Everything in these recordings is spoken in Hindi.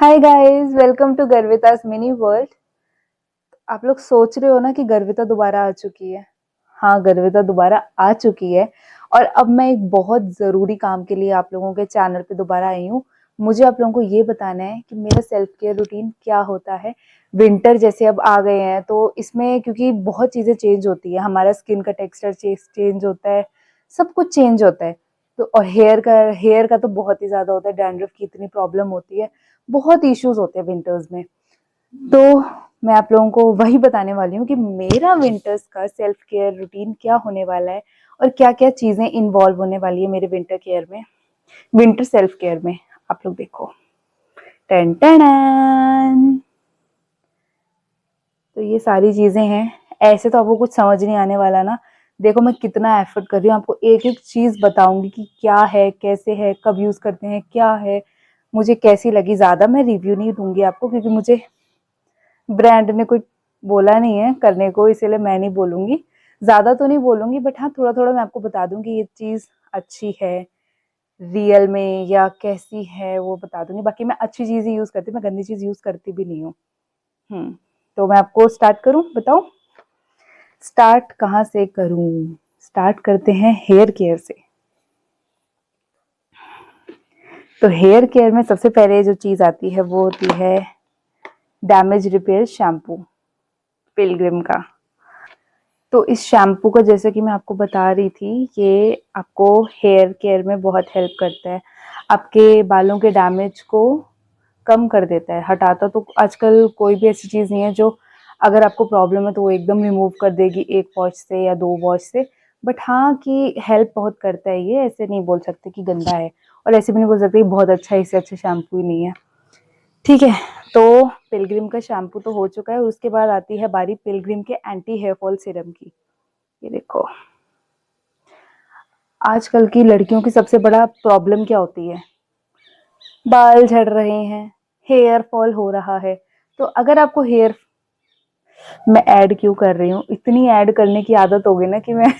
Hi guys, welcome to Garvita's mini world. आप लोग सोच रहे हो ना कि गर्विता दोबारा आ चुकी है। हाँ, गर्विता दोबारा आ चुकी है। और अब मैं एक बहुत ज़रूरी काम के लिए आप लोगों के चैनल पे दोबारा आई हूँ। मुझे आप लोगों को ये बताना है कि मेरा सेल्फ केयर रूटीन क्या होता है। विंटर जैसे अब आ गए हैं तो इसमें क्योंकि बहुत चीज़ें चेंज होती है, हमारा स्किन का टेक्सचर चेंज होता है, सब कुछ चेंज होता है। तो और हेयर का तो बहुत ही ज़्यादा होता है, डैंड्रफ की इतनी प्रॉब्लम होती है, बहुत इश्यूज होते हैं विंटर्स में। तो मैं आप लोगों को वही बताने वाली हूँ कि मेरा विंटर्स का सेल्फ केयर रूटीन क्या होने वाला है और क्या क्या चीजें इन्वॉल्व होने वाली है मेरे विंटर सेल्फ केयर में। आप लोग देखो, टन टन। तो ये सारी चीजें हैं। ऐसे तो आपको कुछ समझ नहीं आने वाला ना। देखो मैं कितना एफर्ट कर रही हूँ, आपको एक एक चीज बताऊंगी कि क्या है, कैसे है, कब यूज करते हैं, क्या है, मुझे कैसी लगी। ज्यादा मैं रिव्यू नहीं दूंगी आपको क्योंकि मुझे ब्रांड ने कोई बोला नहीं है करने को, इसीलिए मैं नहीं बोलूंगी। ज्यादा तो नहीं बोलूंगी, बट हाँ थोड़ा थोड़ा मैं आपको बता दूंगी ये चीज अच्छी है रियल में या कैसी है, वो बता दूंगी। बाकी मैं अच्छी चीज ही यूज करती हूँ, मैं गंदी चीज यूज करती भी नहीं हूँ। तो मैं आपको स्टार्ट करूँ, बताओ स्टार्ट कहाँ से करूँ। स्टार्ट करते हैं हेयर केयर से। तो हेयर केयर में सबसे पहले जो चीज आती है वो होती है डैमेज रिपेयर शैम्पू, पिलग्रिम का। तो इस शैम्पू का जैसे कि मैं आपको बता रही थी, ये आपको हेयर केयर में बहुत हेल्प करता है। आपके बालों के डैमेज को कम कर देता है, हटाता तो आजकल कोई भी ऐसी चीज़ नहीं है जो अगर आपको प्रॉब्लम है तो वो एकदम रिमूव कर देगी एक वॉश से या दो वॉश से। बट हाँ कि हेल्प बहुत करता है ये, ऐसे नहीं बोल सकते कि गंदा है और ऐसे भी नहीं बोल सकते कि बहुत अच्छा है, इससे अच्छा शैम्पू ही नहीं है। ठीक है, तो पिलग्रिम का शैम्पू तो हो चुका है। उसके बाद आती है बारी पिलग्रिम के एंटी हेयर फॉल सीरम की। ये देखो, आजकल की लड़कियों की सबसे बड़ा प्रॉब्लम क्या होती है, बाल झड़ रहे हैं, हेयर फॉल हो रहा है। तो अगर आपको हेयर, मैं ऐड क्यों कर रही हूँ, इतनी ऐड करने की आदत हो गई ना कि मैं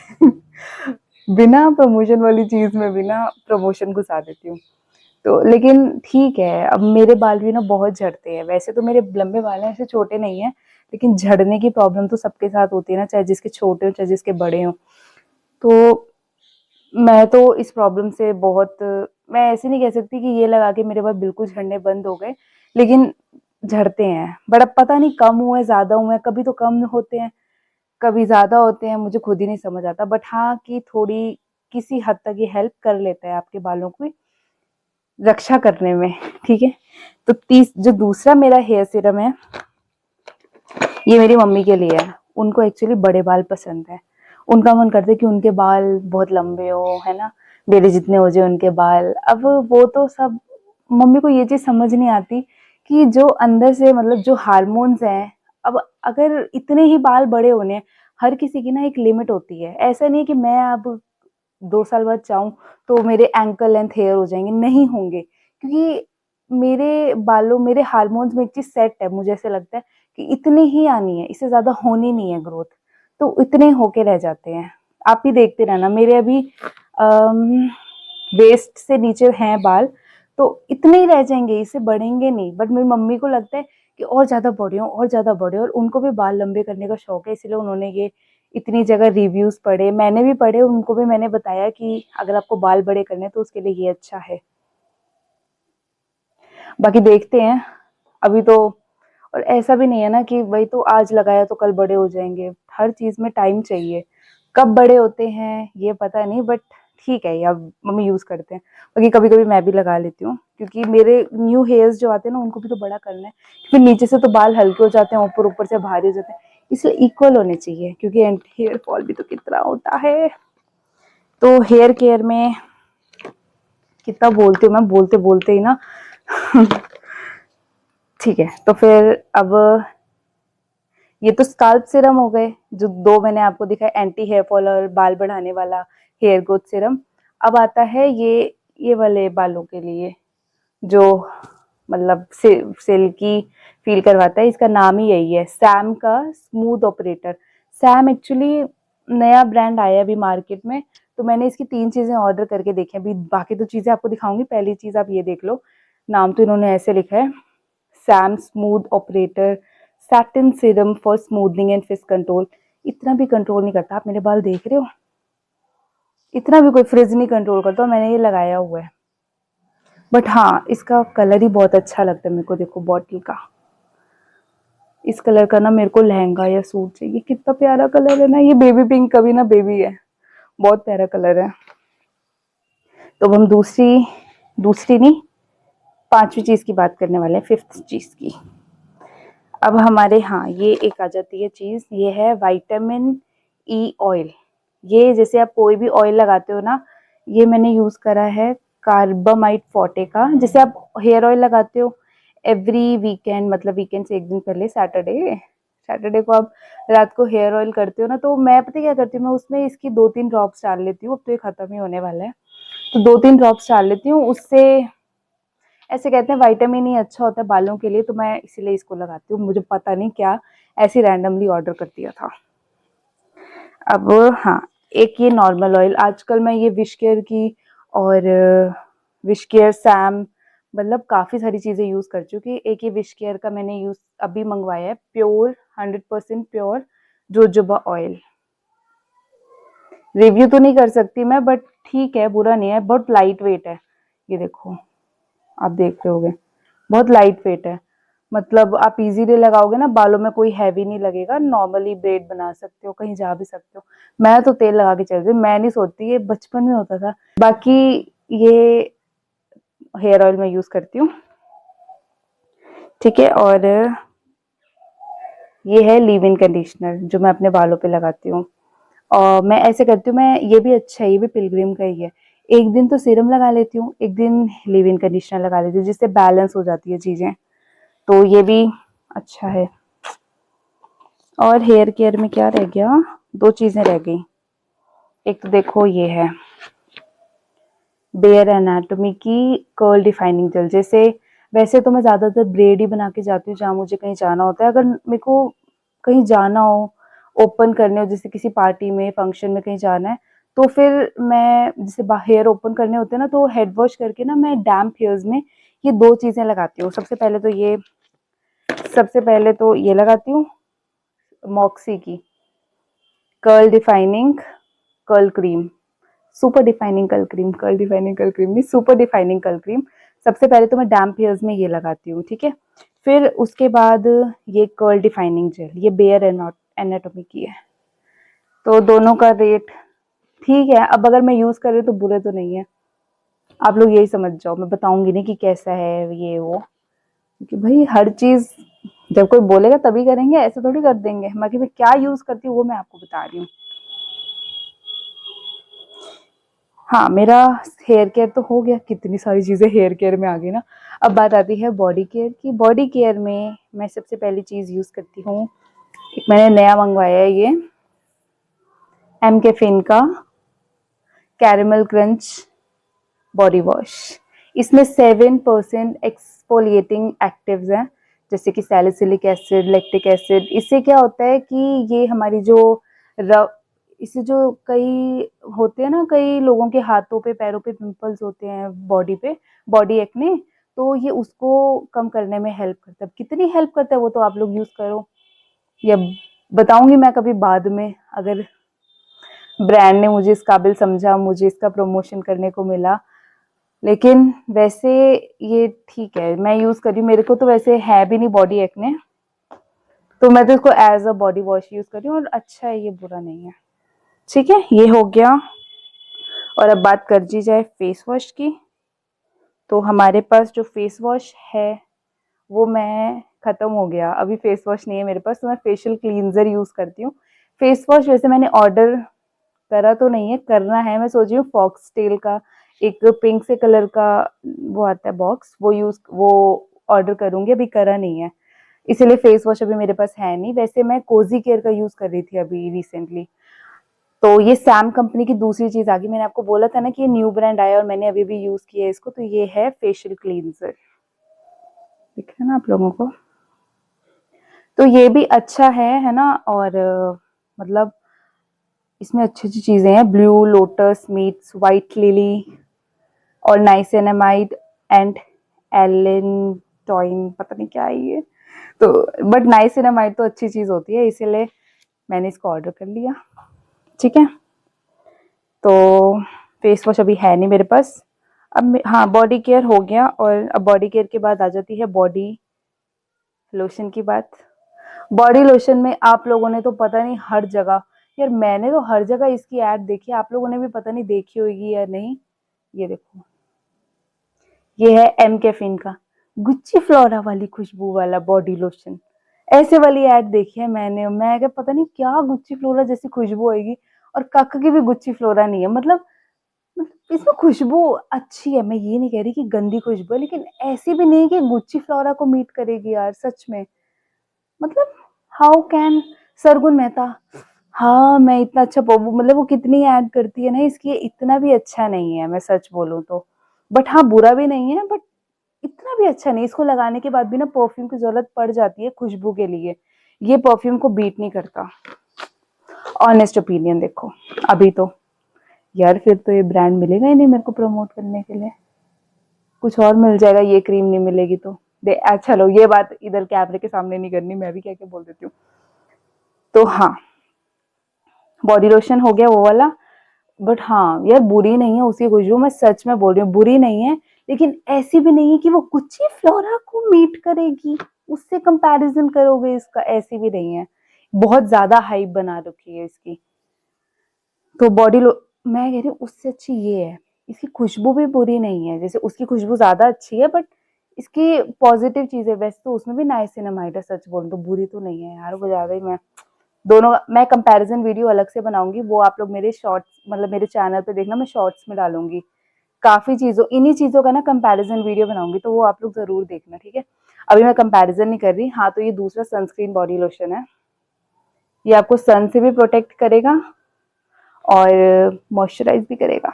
बिना प्रमोशन वाली चीज में बिना प्रमोशन घुसा देती हूँ। तो लेकिन ठीक है, अब मेरे बाल भी ना बहुत झड़ते हैं। वैसे तो मेरे लंबे बाल हैं, ऐसे छोटे नहीं है, लेकिन झड़ने की प्रॉब्लम तो सबके साथ होती है ना, चाहे जिसके छोटे हो चाहे जिसके बड़े हो। तो मैं तो इस प्रॉब्लम से बहुत, मैं ऐसे नहीं कह सकती कि ये लगा के मेरे बाल बिल्कुल झड़ने बंद हो गए, लेकिन झड़ते हैं। बट अब पता नहीं कम हुए ज्यादा हुए, कभी तो कम होते हैं कभी ज्यादा होते हैं, मुझे खुद ही नहीं समझ आता। बट हाँ कि थोड़ी किसी हद तक ये हेल्प कर लेता है आपके बालों की रक्षा करने में। ठीक है, तो जो दूसरा मेरा हेयर सीरम है, ये मेरी मम्मी के लिए है। उनको एक्चुअली बड़े बाल पसंद है, उनका मन करता है कि उनके बाल बहुत लंबे हो, है ना, मेरे जितने हो जाए उनके बाल। अब वो तो सब, मम्मी को ये चीज समझ नहीं आती कि जो अंदर से मतलब जो हार्मोन्स हैं, अब अगर इतने ही बाल बड़े होने हैं, हर किसी की ना एक लिमिट होती है। ऐसा नहीं है कि मैं अब 2 साल बाद चाहूँ तो मेरे एंकल लेंथ हेयर हो जाएंगे, नहीं होंगे, क्योंकि मेरे बालों, मेरे हार्मोन्स में एक चीज सेट है। मुझे ऐसे लगता है कि इतनी ही आनी है, इससे ज्यादा होनी नहीं है ग्रोथ, तो इतने होके रह जाते हैं। आप ही देखते रहना, मेरे अभी वेस्ट से नीचे हैं बाल, तो इतने ही रह जाएंगे, इससे बढ़ेंगे नहीं। बट मेरी मम्मी को लगता है कि और ज्यादा बढ़े हो और ज्यादा बढ़े हो, और उनको भी बाल लंबे करने का शौक है, इसलिए उन्होंने ये इतनी जगह रिव्यूज पढ़े, मैंने भी पढ़े, उनको भी मैंने बताया कि अगर आपको बाल बड़े करने तो उसके लिए ये अच्छा है। बाकी देखते हैं अभी तो। और ऐसा भी नहीं है ना कि भाई तो आज लगाया तो कल बड़े हो जाएंगे, हर चीज में टाइम चाहिए। कब बड़े होते हैं ये पता नहीं, बट ठीक है, या मम्मी यूज करते हैं। बाकी कभी कभी मैं भी लगा लेती हूँ क्योंकि मेरे न्यू हेयर्स जो आते हैं ना उनको भी तो बड़ा करना है। फिर नीचे से तो बाल हल्के हो जाते हैं, ऊपर ऊपर से भारी हो जाते हैं, इसलिए इक्वल होने चाहिए क्योंकि हेयर फॉल भी तो कितना होता है। तो हेयर केयर में कितना बोलती हूँ मैं, बोलते बोलते ही ना ठीक है, तो फिर अब ये तो स्काल्प सिरम हो गए, जो दो मैंने आपको दिखाए, एंटी हेयर फॉल और बाल बढ़ाने वाला हेयर ग्रोथ सिरम। अब आता है ये वाले बालों के लिए जो मतलब सिल्की फील करवाता है, इसका नाम ही यही है, सैम का स्मूथ ऑपरेटर। सैम एक्चुअली नया ब्रांड आया अभी मार्केट में, तो मैंने इसकी 3 चीजें ऑर्डर करके देखी। अभी बाकी तो चीजें आपको दिखाऊंगी, पहली चीज आप ये देख लो, नाम तो इन्होंने ऐसे लिखा है, Sam smooth operator satin serum for smoothening and फिस्ट कंट्रोल। इतना भी कंट्रोल नहीं करता, आप मेरे बाल देख रहे हो, इतना भी कोई फ्रिज नहीं कंट्रोल करता, मैंने ये लगाया हुआ है। बट हाँ, इसका कलर ही बहुत अच्छा लगता है मेरे को। देखो बॉटल का, इस कलर का ना मेरे को लहंगा या सूट चाहिए। कितना प्यारा कलर है ना, ये बेबी पिंक का भी ना बेबी है, बहुत प्यारा कलर है। तो अब हम दूसरी नहीं, पांचवी चीज की बात करने वाले हैं, फिफ्थ चीज की। अब हमारे, हाँ, ये एक आ जाती है चीज, ये है विटामिन ई ऑयल। ये जैसे आप कोई भी ऑयल लगाते हो ना, ये मैंने यूज करा है कार्बामाइट फोर्टे का। जैसे आप हेयर ऑयल लगाते हो एवरी वीकेंड, मतलब वीकेंड से एक दिन पहले सैटरडे को आप रात को हेयर ऑयल करते हो ना, तो मैं पता क्या करती हूँ, मैं उसमें इसकी 2-3 ड्रॉप्स डाल लेती हूँ। अब तो ये खत्म ही होने वाला है, तो 2-3 ड्रॉप्स डाल लेती हूँ। उससे ऐसे कहते हैं विटामिन ई अच्छा होता है बालों के लिए, तो मैं इसीलिए इसको लगाती हूँ। मुझे पता नहीं क्या ऐसे रैंडमली ऑर्डर कर दिया था। अब हाँ, एक ये नॉर्मल ऑयल, आजकल मैं ये विश केयर की और विश केयर सैम, मतलब काफ़ी सारी चीज़ें यूज़ कर चुकी। एक ये विश केयर का मैंने यूज़ अभी मंगवाया है, pure 100% pure jojoba oil. Review तो नहीं कर सकती मैं, बट ठीक है, बुरा नहीं है, बहुत लाइट वेट है। ये देखो, आप देख रहे होगे, बहुत लाइट वेट है। मतलब आप इजीली लगाओगे ना, बालों में कोई हैवी नहीं लगेगा, नॉर्मली ब्रेड बना सकते हो, कहीं जा भी सकते हो। मैं तो तेल लगा के चल रही हूँ, मैं नहीं सोचती, ये बचपन में होता था। बाकी ये हेयर ऑयल मैं यूज करती हूँ, ठीक है। और ये है लीव इन कंडीशनर जो मैं अपने बालों पे लगाती हूँ। और मैं ऐसे करती हूँ, मैं, ये भी अच्छा है, ये भी पिलग्रिम का ही है। एक दिन तो सीरम लगा लेती हूँ, एक दिन लीव इन कंडीशनर लगा लेती हूँ, जिससे बैलेंस हो जाती है चीजें। तो ये भी अच्छा है। और हेयर केयर में क्या रह गया, 2 चीजें रह गई। एक तो देखो ये है बेयर एनाटॉमी की कर्ल डिफाइनिंग जेल। जैसे वैसे तो मैं ज्यादातर ब्रेड ही बना के जाती हूँ जहाँ मुझे कहीं जाना होता है। अगर मेरे को कहीं जाना हो, ओपन करने हो, जैसे किसी पार्टी में, फंक्शन में कहीं जाना है, तो फिर मैं जैसे हेयर ओपन करने होते हैं ना, तो हेड वॉश करके ना मैं डैम्प हेयर्स में ये 2 चीजें लगाती हूँ। सबसे पहले तो ये लगाती हूँ, मॉक्सी की curl defining curl cream, super defining curl cream नहीं, सुपर डिफाइनिंग कर्ल क्रीम। सबसे पहले तो मैं डैम्प हेयर्स में ये लगाती हूँ, ठीक है। फिर उसके बाद ये कर्ल डिफाइनिंग जेल, ये बेयर एनाटॉमी की है। तो दोनों का रेट ठीक है। अब अगर मैं यूज कर रही हूँ तो बुरे तो नहीं है, आप लोग यही समझ जाओ, मैं बताऊंगी नहीं कि कैसा है ये वो, क्योंकि भाई हर चीज जब कोई बोलेगा तभी करेंगे, ऐसे थोड़ी कर देंगे। बाकी मैं क्या यूज करती हूँ वो मैं आपको बता रही हूँ। हाँ, मेरा हेयर केयर तो हो गया, कितनी सारी चीजें हेयर केयर में आ गई ना। अब बात आती है बॉडी केयर की। बॉडी केयर में मैं सबसे पहली चीज यूज करती हूँ, एक मैंने नया मंगवाया है, ये एम कैफीन का कैरेमल क्रंच बॉडी वॉश। इसमें 7% एक्सफोलिएटिंग एक्टिव्स हैं, जैसे कि सैलिसिलिक एसिड, लैक्टिक एसिड। इससे क्या होता है कि ये हमारी जो र इससे जो कई होते हैं ना, कई लोगों के हाथों पे पैरों पे पिंपल्स होते हैं, बॉडी पे, बॉडी एक्ने, तो ये उसको कम करने में हेल्प करता है। कितनी हेल्प करता है वो तो आप लोग यूज करो, या बताऊंगी मैं कभी बाद में, अगर ब्रांड ने मुझे इस काबिल समझा, मुझे इसका प्रमोशन करने को मिला। लेकिन वैसे ये ठीक है, मैं यूज कर रही हूँ, मेरे को तो वैसे है भी नहीं बॉडी एक्ने, तो मैं तो इसको as a body wash use कर रही हूँ, और अच्छा है, ये बुरा नहीं है, ठीक है। ये हो गया। और अब बात कर दी जाए फेस वॉश की, तो हमारे पास जो फेस वॉश है वो मैं खत्म हो गया, अभी फेस वॉश नहीं है मेरे पास, तो मैं फेशियल क्लींजर यूज करती हूँ। फेस वॉश वैसे मैंने ऑर्डर करा तो नहीं है, करना है। मैं सोच रही हूँ फॉक्स टेल का एक पिंक से कलर का वो आता है बॉक्स, वो ऑर्डर करूंगी, अभी करा नहीं है, इसीलिए फेस वॉश अभी मेरे पास है नहीं। वैसे मैं कोजी केयर का यूज कर रही थी अभी रिसेंटली। तो ये सैम कंपनी की दूसरी चीज आ गई, मैंने आपको बोला था ना कि ये न्यू ब्रांड आया और मैंने अभी भी यूज किया है इसको। तो ये है फेशियल क्लींजर, दिख रहा है ना आप लोगों को, तो ये भी अच्छा है ना। और मतलब इसमें अच्छी अच्छी चीजें हैं, blue lotus meets white lily और नाइसिनामाइड एंड एलिन टॉइन, पता नहीं क्या है ये। तो बट नाइसिनामाइड तो अच्छी चीज होती है, इसीलिए मैंने इसको ऑर्डर कर लिया। ठीक है, तो फेस वॉश अभी है नहीं मेरे पास। अब हाँ, बॉडी केयर हो गया, और अब बॉडी केयर के बाद आ जाती है बॉडी लोशन की बात। बॉडी लोशन में आप लोगों ने तो पता नहीं हर जगह, यार मैंने तो हर जगह इसकी ऐड देखी है, आप लोगों ने भी पता नहीं देखी होगी या नहीं। ये देखो, ये है एम कैफीन का गुच्ची फ्लोरा वाली खुशबू वाला बॉडी लोशन। ऐसे वाली ऐड देखी है मैंने, मैं क्या पता नहीं क्या गुच्ची फ्लोरा जैसी खुशबू आएगी, और कक की भी गुच्ची फ्लोरा नहीं है, मतलब इसमें खुशबू अच्छी है, मैं ये नहीं कह रही कि गंदी खुशबू है, लेकिन ऐसी भी नहीं कि गुच्ची फ्लोरा को मीट करेगी यार, सच में। मतलब हाउ कैन। सरगुन मेहता, हाँ मैं इतना अच्छा मतलब वो कितनी ऐड करती है ना इसकी, इतना भी अच्छा नहीं है मैं सच बोलूं तो। बट हाँ, बुरा भी नहीं है, बट इतना भी अच्छा नहीं। इसको लगाने के बाद भी ना परफ्यूम की जरूरत पड़ जाती है खुशबू के लिए, ये परफ्यूम को बीट नहीं करता। ऑनेस्ट ओपिनियन देखो अभी तो, यार फिर तो ये ब्रांड मिलेगा ही नहीं मेरे को प्रमोट करने के लिए, कुछ और मिल जाएगा, ये क्रीम नहीं मिलेगी तो। दे अच्छा लो, ये बात इधर कैमरे के सामने नहीं करनी, मैं भी क्या क्या बोल देती हूँ। तो हाँ, बॉडी लोशन हो गया वो वाला। बट हाँ यार, बुरी नहीं है उसकी खुशबू, मैं सच में बोल रही हूँ, बुरी नहीं है, लेकिन ऐसी भी नहीं है कि वो गुच्ची फ्लोरा को मीट करेगी, उससे कंपैरिजन करोगे इसका, ऐसी भी नहीं है। बहुत ज्यादा हाइप बना रखी है इसकी। तो मैं कह रही हूँ उससे अच्छी ये है, इसकी खुशबू भी बुरी नहीं है, जैसे उसकी खुशबू ज्यादा अच्छी है, बट इसकी पॉजिटिव चीजें, वैसे तो उसमें भी नाइसिनामाइड है, सच बोलूं तो बुरी तो नहीं है यार वो ज्यादा ही। मैं दोनों मैं कंपैरिजन वीडियो अलग से बनाऊंगी, वो आप लोग मेरे शॉर्ट्स मतलब मेरे चैनल पे देखना, मैं शॉर्ट्स में डालूंगी काफी चीजों, इन्हीं चीजों का ना कंपैरिजन वीडियो बनाऊंगी, तो वो आप लोग जरूर देखना, ठीक है। अभी मैं कंपैरिजन नहीं कर रही। हाँ, तो ये दूसरा सनस्क्रीन बॉडी लोशन है, ये आपको सन से भी प्रोटेक्ट करेगा और मॉइस्चराइज भी करेगा।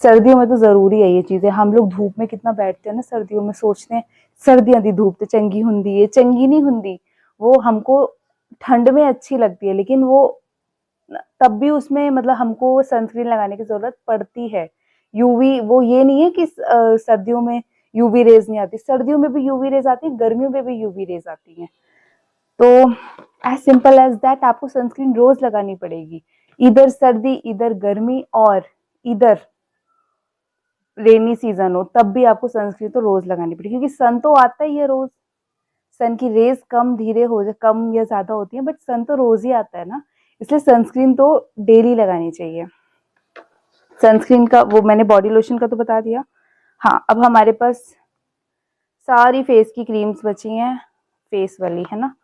सर्दियों में तो जरूरी है ये चीजें, हम लोग धूप में कितना बैठते हैं ना सर्दियों में, सोचते हैं सर्दियां दी धूप तो चंगी हुंदी है, चंगी नहीं हुंदी। वो हमको ठंड में अच्छी लगती है, लेकिन वो तब भी उसमें मतलब हमको सनस्क्रीन लगाने की जरूरत पड़ती है। यूवी, वो ये नहीं है कि सर्दियों में यूवी रेज नहीं आती, सर्दियों में भी यूवी रेज आती है, गर्मियों में भी यूवी रेज आती है। तो एज सिंपल एज दैट, आपको सनस्क्रीन रोज लगानी पड़ेगी, इधर सर्दी इधर गर्मी, और इधर रेनी सीजन हो तब भी आपको सनस्क्रीन तो रोज लगानी पड़ेगी, क्योंकि सन तो आता ही है रोज। सन की रेज कम धीरे हो जाए, कम या ज्यादा होती है, बट सन तो रोज ही आता है ना, इसलिए सनस्क्रीन तो डेली लगानी चाहिए। सनस्क्रीन का वो मैंने बॉडी लोशन का तो बता दिया। हाँ, अब हमारे पास सारी फेस की क्रीम्स बची हैं, फेस वाली है ना।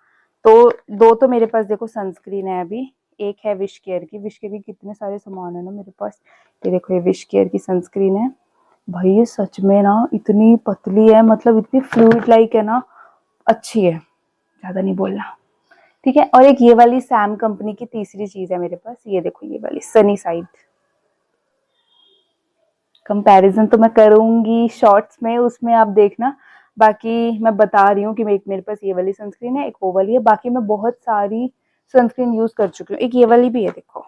तो दो तो मेरे पास देखो सनस्क्रीन है अभी, एक है विश केयर की। विश केयर की कितने सारे सामान है ना मेरे पास। ये देखो, ये विश केयर की सनस्क्रीन है भाई, ये सच में ना इतनी पतली है, मतलब इतनी फ्लूइड लाइक है ना, अच्छी है, ज्यादा नहीं बोलना, ठीक है। और एक ये वाली सैम कंपनी की तीसरी चीज है मेरे पास, ये देखो ये वाली सनी साइड। कंपैरिजन तो मैं करूंगी शॉर्ट्स में, उसमें आप देखना। बाकी मैं बता रही हूँ कि मेरे पास ये वाली सनस्क्रीन है, एक वो वाली है, बाकी मैं बहुत सारी सनस्क्रीन यूज कर चुकी हूँ। एक ये वाली भी है देखो,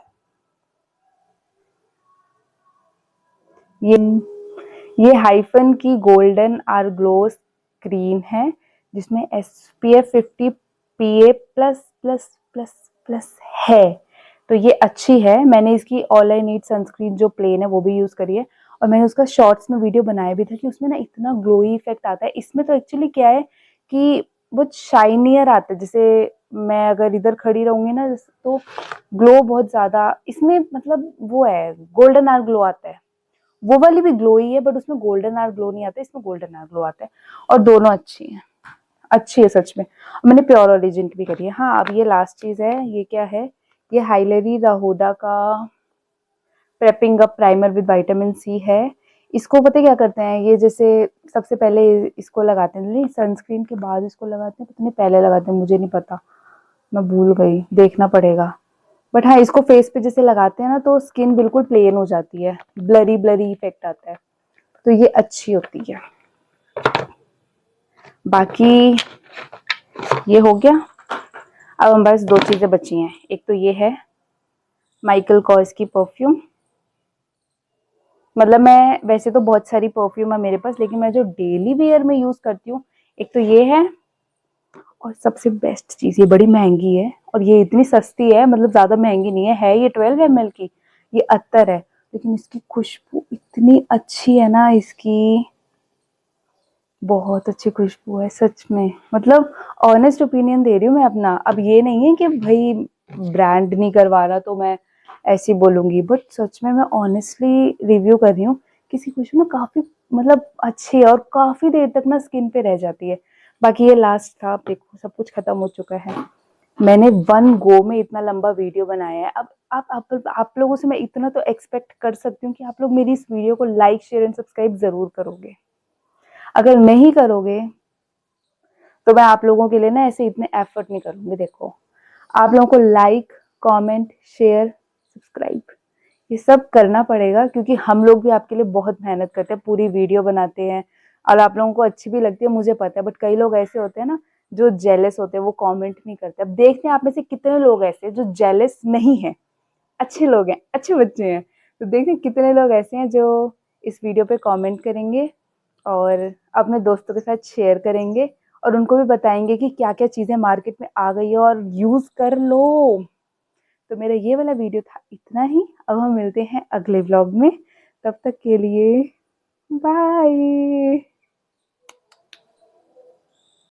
ये हाइफन की गोल्डन आर ग्लो क्रीम है, जिसमें SPF 50 PA plus plus plus plus है। तो ये अच्छी है, मैंने इसकी ऑल आई नीड सनस्क्रीन जो प्लेन है वो भी यूज करी है, और मैंने उसका शॉर्ट्स में वीडियो बनाया भी था कि उसमें ना इतना ग्लोई इफेक्ट आता है। इसमें तो एक्चुअली क्या है कि वो शाइनियर आता है, जैसे मैं अगर इधर खड़ी रहूंगी ना तो ग्लो बहुत ज्यादा इसमें, मतलब वो है गोल्डन आर ग्लो आता है। वो वाली भी ग्लो ही है, बट उसमें गोल्डन आर ग्लो नहीं आता, इसमें गोल्डन आर ग्लो आता है, और दोनों अच्छी है, अच्छी है सच में। मैंने प्योर ओरिजिन की भी करी है। हाँ, अब ये लास्ट चीज है, ये क्या है, ये हाइलरी राहोडा का prepping up primer with vitamin C है। इसको पता क्या करते हैं, ये जैसे सबसे पहले इसको लगाते हैं, नहीं सनस्क्रीन के बाद इसको लगाते हैं, पता नहीं पहले लगाते हैं, मुझे नहीं पता, मैं भूल गई, देखना पड़ेगा। बट हाँ, इसको फेस पे जैसे लगाते हैं ना तो स्किन बिल्कुल प्लेन हो जाती है, ब्लरी ब्लरी इफेक्ट आता है, तो ये अच्छी होती है। बाकी ये हो गया। अब हम बस दो चीजें बची हैं, एक तो ये है माइकल कॉर्स की परफ्यूम, मतलब मैं वैसे तो बहुत सारी परफ्यूम है मेरे पास, लेकिन मैं जो डेली वेयर में यूज करती हूँ, एक तो ये है, और सबसे बेस्ट चीज, ये बड़ी महंगी है और ये इतनी सस्ती है, मतलब ज्यादा महंगी नहीं है ये 12 ml की, ये अत्तर है, लेकिन इसकी खुशबू इतनी अच्छी है ना, इसकी बहुत अच्छी खुशबू है सच में। मतलब ऑनेस्ट ओपिनियन दे रही हूँ मैं अपना। अब ये नहीं है कि भाई ब्रांड नहीं करवा रहा तो मैं ऐसी बोलूंगी, बट सच में मैं ऑनेस्टली रिव्यू कर रही हूँ। किसी खुशबू ना काफी मतलब अच्छी है और काफी देर तक ना स्किन पे रह जाती है। बाकी ये लास्ट था, अब देखो सब कुछ खत्म हो चुका है। मैंने वन गो में इतना लंबा वीडियो बनाया है। अब आप लोगों से मैं इतना तो एक्सपेक्ट कर सकती हूँ कि आप लोग मेरी इस वीडियो को लाइक शेयर एंड सब्सक्राइब जरूर करोगे। अगर नहीं करोगे तो मैं आप लोगों के लिए ना ऐसे इतने एफर्ट नहीं करूंगी। देखो, आप लोगों को लाइक, कमेंट, शेयर, सब्सक्राइब ये सब करना पड़ेगा, क्योंकि हम लोग भी आपके लिए बहुत मेहनत करते हैं, पूरी वीडियो बनाते हैं और आप लोगों को अच्छी भी लगती है मुझे पता है। बट कई लोग ऐसे होते हैं ना जो जेलस होते हैं, वो कमेंट नहीं करते। अब देखते हैं आप में से कितने लोग ऐसे हैं जो जेलस नहीं है, अच्छे लोग हैं, अच्छे बच्चे हैं। तो देखते हैं कितने लोग ऐसे हैं जो इस वीडियो पे कमेंट करेंगे और अपने दोस्तों के साथ शेयर करेंगे और उनको भी बताएंगे कि क्या क्या चीज़ें मार्केट में आ गई है और यूज़ कर लो। तो मेरा ये वाला वीडियो था इतना ही। अब हम मिलते हैं अगले व्लॉग में, तब तक के लिए बाय।